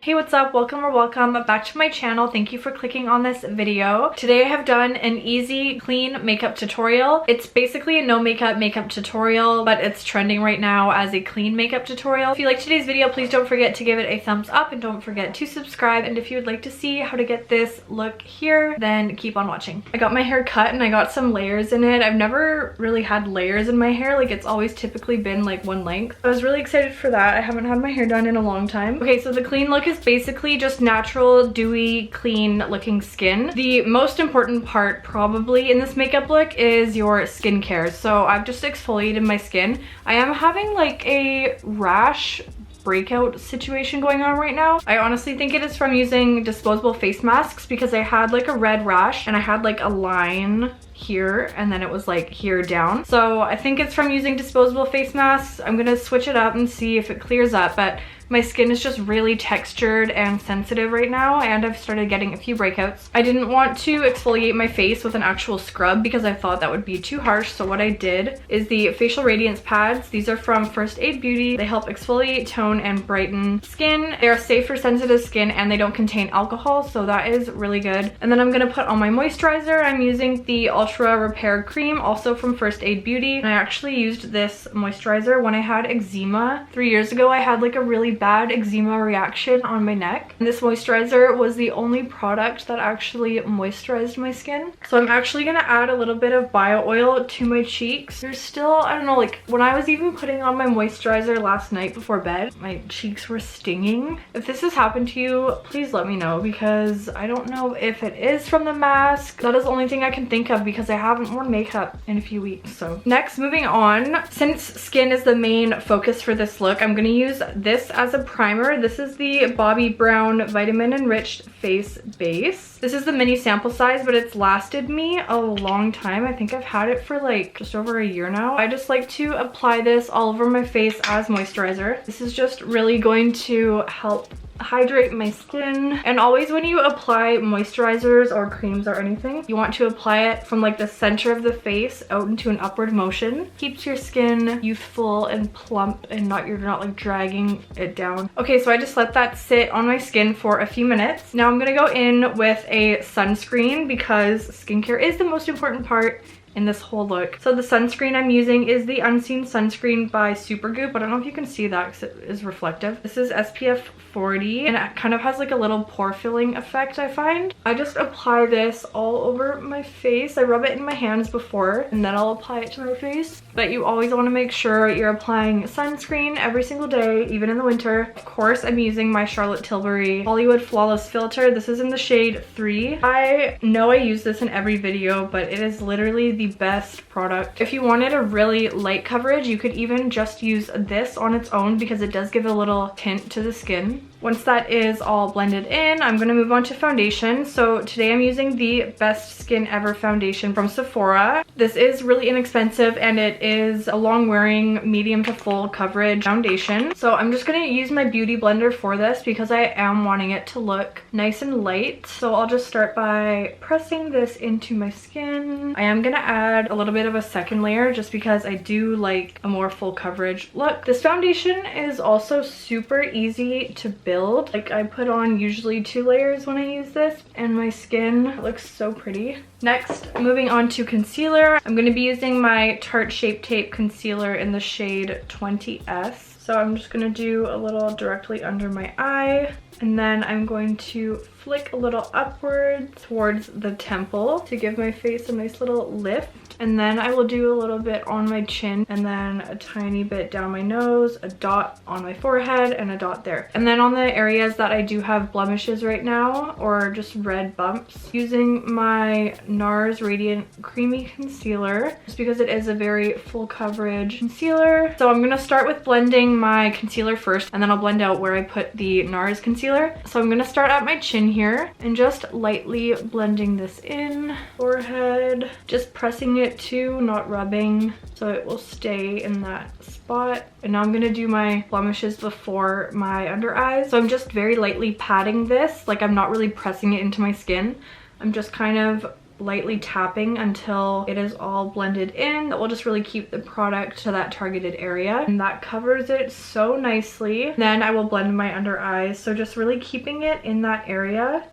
Hey, what's up? Welcome or welcome back to my channel. Thank you for clicking on this video. Today I have done an easy, clean makeup tutorial. It's basically a no makeup tutorial, but it's trending right now as a clean makeup tutorial. If you like today's video, please don't forget to give it a thumbs up and don't forget to subscribe. And if you would like to see how to get this look here, then keep on watching. I got my hair cut and I got some layers in it. I've never really had layers in my hair. Like, it's always typically been like one length. I was really excited for that. I haven't had my hair done in a long time. Okay, so the clean look is basically just natural, dewy, clean looking skin. The most important part probably in this makeup look is your skincare. So I've just exfoliated my skin. I am having like a rash breakout situation going on right now. I honestly think it is from using disposable face masks because I had like a red rash and I had like a line here and then it was like here down. So I think it's from using disposable face masks. I'm gonna switch it up and see if it clears up, but my skin is just really textured and sensitive right now and I've started getting a few breakouts. I didn't want to exfoliate my face with an actual scrub because I thought that would be too harsh. So what I did is the facial radiance pads. These are from First Aid Beauty. They help exfoliate, tone, and brighten skin. They are safe for sensitive skin and they don't contain alcohol, so that is really good. And then I'm gonna put on my moisturizer. I'm using the Ultra Repair Cream, also from First Aid Beauty. And I actually used this moisturizer when I had eczema 3 years ago. I had like a really bad eczema reaction on my neck. And this moisturizer was the only product that actually moisturized my skin. So I'm actually gonna add a little bit of bio oil to my cheeks. There's still, I don't know, like when I was even putting on my moisturizer last night before bed, my cheeks were stinging. If this has happened to you, please let me know because I don't know if it is from the mask. That is the only thing I can think of because I haven't worn makeup in a few weeks. So next, moving on, since skin is the main focus for this look, I'm gonna use this as a primer. This is the Bobbi Brown Vitamin Enriched Face Base. This is the mini sample size, but it's lasted me a long time. I think I've had it for like just over a year now. I just like to apply this all over my face as moisturizer. This is just really going to help hydrate my skin. And always when you apply moisturizers or creams or anything, you want to apply it from like the center of the face out into an upward motion. Keeps your skin youthful and plump and you're not like dragging it down. Okay, so I just let that sit on my skin for a few minutes. Now I'm gonna go in with a sunscreen because skincare is the most important part in this whole look. So the sunscreen I'm using is the Unseen Sunscreen by Supergoop. I don't know if you can see that because it is reflective. This is SPF 40 and it kind of has like a little pore filling effect, I find. I just apply this all over my face. I rub it in my hands before and then I'll apply it to my face. But you always want to make sure you're applying sunscreen every single day, even in the winter. Of course, I'm using my Charlotte Tilbury Hollywood Flawless Filter. This is in the shade 3. I know I use this in every video, but it is literally the best product. If you wanted a really light coverage, you could even just use this on its own because it does give a little tint to the skin. Once that is all blended in, I'm gonna move on to foundation. So today I'm using the Best Skin Ever foundation from Sephora. This is really inexpensive and it is a long wearing medium to full coverage foundation. So I'm just gonna use my beauty blender for this because I am wanting it to look nice and light. So I'll just start by pressing this into my skin. I am gonna add a little bit of a second layer just because I do like a more full coverage look. This foundation is also super easy to build. Like, I put on usually 2 layers when I use this and my skin looks so pretty. Next, moving on to concealer. I'm going to be using my Tarte Shape Tape concealer in the shade 20S. So I'm just going to do a little directly under my eye and then I'm going to flick a little upward towards the temple to give my face a nice little lift. And then I will do a little bit on my chin and then a tiny bit down my nose, a dot on my forehead, and a dot there. And then on the areas that I do have blemishes right now or just red bumps, using my NARS Radiant Creamy Concealer just because it is a very full coverage concealer. So I'm gonna start with blending my concealer first and then I'll blend out where I put the NARS concealer. So I'm gonna start at my chin here and just lightly blending this in. Forehead, just pressing it to, not rubbing, so it will stay in that spot. And now I'm gonna do my blemishes before my under eyes. So I'm just very lightly patting this, like I'm not really pressing it into my skin. I'm just kind of lightly tapping until it is all blended in. That will just really keep the product to that targeted area, and that covers it so nicely. Then I will blend my under eyes, so just really keeping it in that area.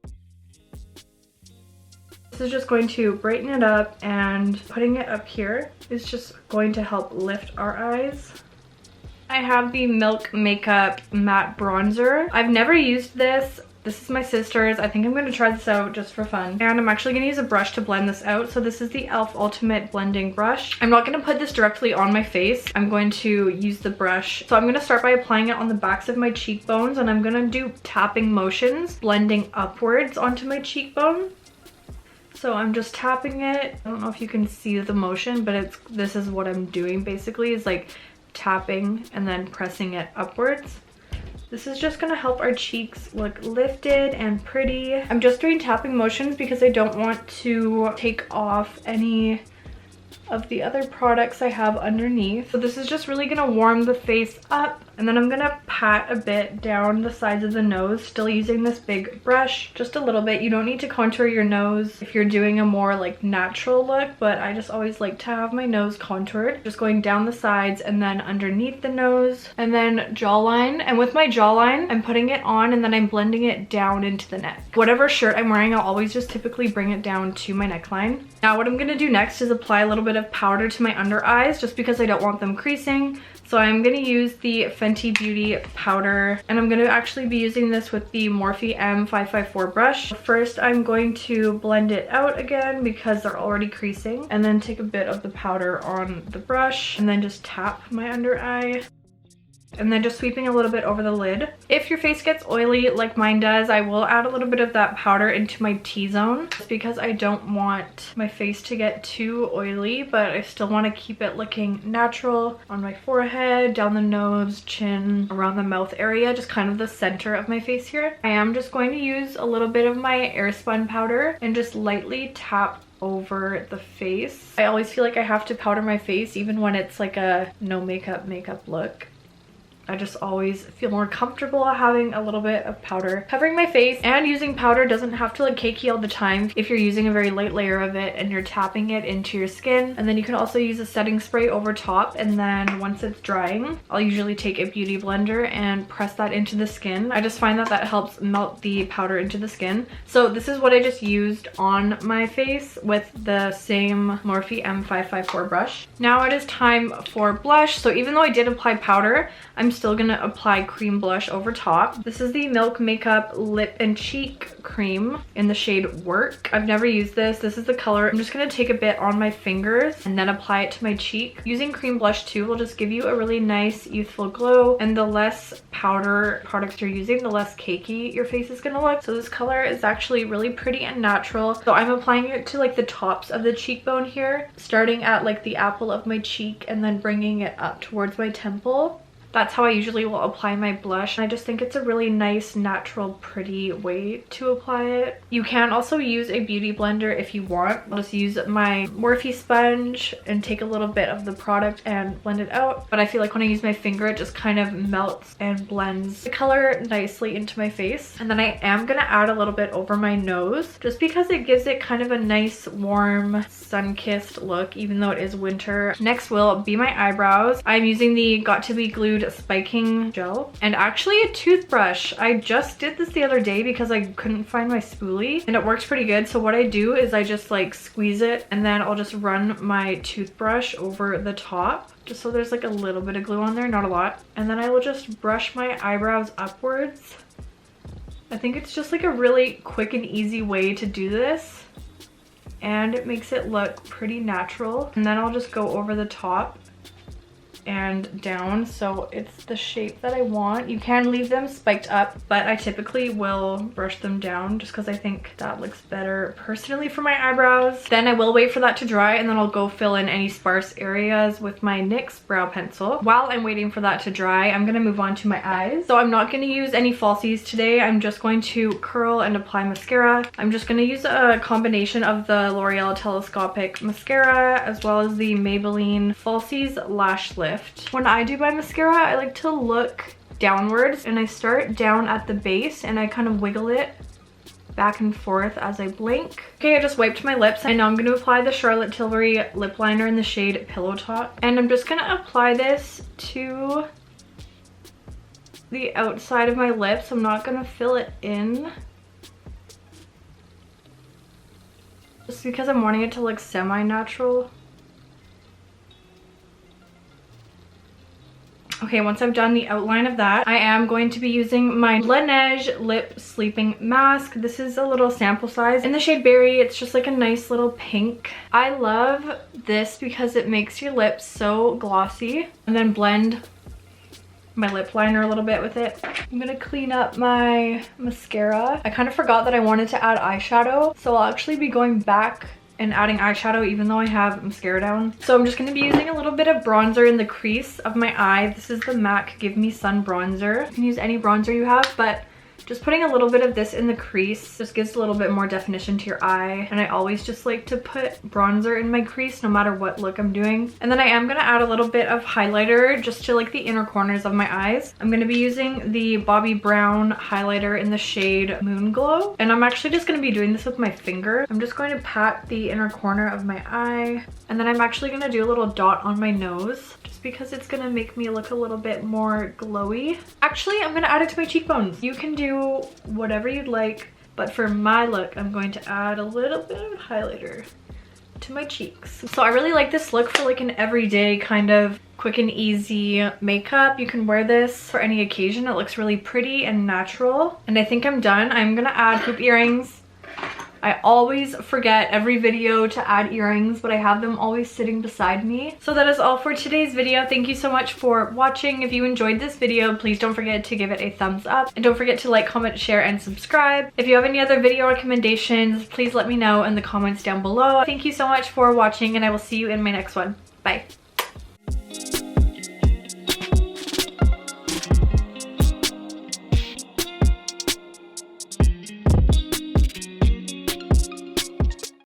This is just going to brighten it up, and putting it up here is just going to help lift our eyes. I have the Milk Makeup Matte Bronzer. I've never used this. This is my sister's. I think I'm going to try this out just for fun. And I'm actually going to use a brush to blend this out. So this is the e.l.f. Ultimate Blending Brush. I'm not going to put this directly on my face. I'm going to use the brush. So I'm going to start by applying it on the backs of my cheekbones, and I'm going to do tapping motions, blending upwards onto my cheekbone. So I'm just tapping it. I don't know if you can see the motion, but this is what I'm doing basically, is like tapping and then pressing it upwards. This is just gonna help our cheeks look lifted and pretty. I'm just doing tapping motions because I don't want to take off any of the other products I have underneath. So this is just really gonna warm the face up, and then I'm gonna pat a bit down the sides of the nose, still using this big brush, just a little bit. You don't need to contour your nose if you're doing a more like natural look, but I just always like to have my nose contoured. Just going down the sides and then underneath the nose, and then jawline. And with my jawline, I'm putting it on and then I'm blending it down into the neck. Whatever shirt I'm wearing, I'll always just typically bring it down to my neckline. Now what I'm gonna do next is apply a little bit of powder to my under eyes, just because I don't want them creasing. So I'm going to use the Fenty Beauty powder, and I'm going to actually be using this with the Morphe M554 brush. First, I'm going to blend it out again because they're already creasing, and then take a bit of the powder on the brush and then just tap my under eye. And then just sweeping a little bit over the lid. If your face gets oily like mine does, I will add a little bit of that powder into my T-zone, just because I don't want my face to get too oily, but I still want to keep it looking natural on my forehead, down the nose, chin, around the mouth area, just kind of the center of my face here. I am just going to use a little bit of my Airspun powder and just lightly tap over the face. I always feel like I have to powder my face even when it's like a no makeup look. I just always feel more comfortable having a little bit of powder covering my face, and using powder doesn't have to look cakey all the time if you're using a very light layer of it and you're tapping it into your skin. And then you can also use a setting spray over top, and then once it's drying, I'll usually take a beauty blender and press that into the skin. I just find that that helps melt the powder into the skin. So this is what I just used on my face with the same Morphe M554 brush. Now it is time for blush. So even though I did apply powder, I'm still gonna apply cream blush over top. This is the Milk Makeup Lip and Cheek Cream in the shade Work. I've never used this. This is the color. I'm just gonna take a bit on my fingers and then apply it to my cheek. Using cream blush too will just give you a really nice youthful glow, and the less powder products you're using, the less cakey your face is gonna look. So this color is actually really pretty and natural. So I'm applying it to like the tops of the cheekbone here, starting at like the apple of my cheek and then bringing it up towards my temple. That's how I usually will apply my blush. I just think it's a really nice, natural, pretty way to apply it. You can also use a beauty blender if you want. I'll just use my Morphe sponge and take a little bit of the product and blend it out. But I feel like when I use my finger, it just kind of melts and blends the color nicely into my face. And then I am gonna add a little bit over my nose, just because it gives it kind of a nice, warm, sun-kissed look, even though it is winter. Next will be my eyebrows. I'm using the Got To Be Glued spiking gel, and actually a toothbrush. I just did this the other day because I couldn't find my spoolie, and it works pretty good. So what I do is I just like squeeze it, and then I'll just run my toothbrush over the top, just so there's like a little bit of glue on there, not a lot. And then I will just brush my eyebrows upwards. I think it's just like a really quick and easy way to do this, and it makes it look pretty natural. And then I'll just go over the top and down, so it's the shape that I want. You can leave them spiked up, but I typically will brush them down just because I think that looks better personally for my eyebrows. Then I will wait for that to dry, and then I'll go fill in any sparse areas with my NYX brow pencil. While I'm waiting for that to dry, I'm gonna move on to my eyes. So I'm not gonna use any falsies today. I'm just going to curl and apply mascara. I'm just gonna use a combination of the L'Oreal Telescopic Mascara as well as the Maybelline Falsies Lash Lift. When I do my mascara, I like to look downwards, and I start down at the base and I kind of wiggle it back and forth as I blink. Okay, I just wiped my lips and now I'm going to apply the Charlotte Tilbury lip liner in the shade Pillow Talk. And I'm just going to apply this to the outside of my lips. I'm not going to fill it in, just because I'm wanting it to look semi-natural. Okay, once I've done the outline of that, I am going to be using my Laneige Lip Sleeping Mask. This is a little sample size in the shade Berry. It's just like a nice little pink. I love this because it makes your lips so glossy. And then blend my lip liner a little bit with it. I'm gonna clean up my mascara. I kind of forgot that I wanted to add eyeshadow, so I'll actually be going back and adding eyeshadow even though I have mascara down. So I'm just going to be using a little bit of bronzer in the crease of my eye. This is the MAC Give Me Sun bronzer. You can use any bronzer you have, but just putting a little bit of this in the crease just gives a little bit more definition to your eye. And I always just like to put bronzer in my crease no matter what look I'm doing. And then I am going to add a little bit of highlighter just to like the inner corners of my eyes. I'm going to be using the Bobbi Brown highlighter in the shade Moon Glow. And I'm actually just going to be doing this with my finger. I'm just going to pat the inner corner of my eye. And then I'm actually going to do a little dot on my nose, because it's gonna make me look a little bit more glowy. Actually, I'm gonna add it to my cheekbones. You can do whatever you'd like, but for my look, I'm going to add a little bit of highlighter to my cheeks. So I really like this look for like an everyday kind of quick and easy makeup. You can wear this for any occasion. It looks really pretty and natural. And I think I'm done. I'm gonna add hoop earrings. I always forget every video to add earrings, but I have them always sitting beside me. So that is all for today's video. Thank you so much for watching. If you enjoyed this video, please don't forget to give it a thumbs up. And don't forget to like, comment, share, and subscribe. If you have any other video recommendations, please let me know in the comments down below. Thank you so much for watching, and I will see you in my next one. Bye.